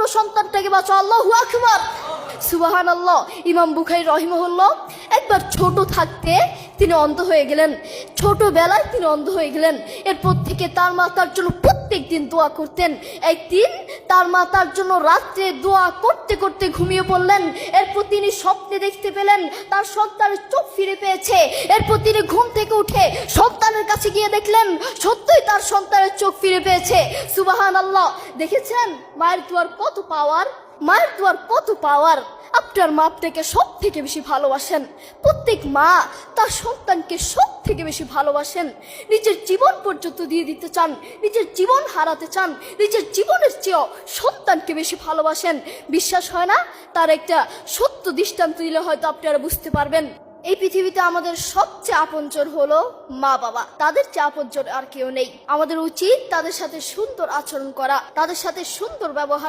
সন্তানটাকে বাঁচাও। আল্লাহু আকবার, সুবহানাল্লাহ। ইমাম বুখারী রাহিমাহুল্লাহ একবার ছোট থাকতে তিনি অন্ধ হয়ে গেলেন, ছোটবেলায় তিনি অন্ধ হয়ে গেলেন। এরপর থেকে তার মা তার জন্য প্রত্যেক দিন দোয়া করতেন। একদিন তার মা তার জন্য রাত্রে দোয়া করতে করতে ঘুমিয়ে পড়লেন। এরপর তিনি স্বপ্নে দেখতে পেলেন তার সন্তানের চোখ ফিরে পেয়েছে। এরপর তিনি ঘুম থেকে উঠে সন্তানের কাছে গিয়ে দেখলেন সত্যই তার সন্তানের চোখ ফিরে পেয়েছে। সুবহানাল্লাহ। দেখেছেন মায়ের দোয়ার কত পাওয়ার, মায়ের দোয়ার কত পাওয়ার। আপনার মা আপনাকে সব থেকে বেশি ভালোবাসেন। প্রত্যেক মা তার সন্তানকে সব থেকে বেশি ভালোবাসেন। নিজের জীবন পর্যন্ত দিয়ে দিতে চান, নিজের জীবন হারাতে চান, নিজের জীবনের চেয়েও সন্তানকে বেশি ভালোবাসেন। বিশ্বাস হয় না? তার একটা সত্য দৃষ্টান্ত দিলে হয়তো আপনারা বুঝতে পারবেন। এই পৃথিবীতে আমাদের সবচেয়ে আপনজন হলো মা বাবা। তাদের চেয়ে আপনজন আর কেউ নেই। আমাদের উচিত তাদের সাথে সুন্দর আচরণ করা, তাদের সাথে সুন্দর ব্যবহার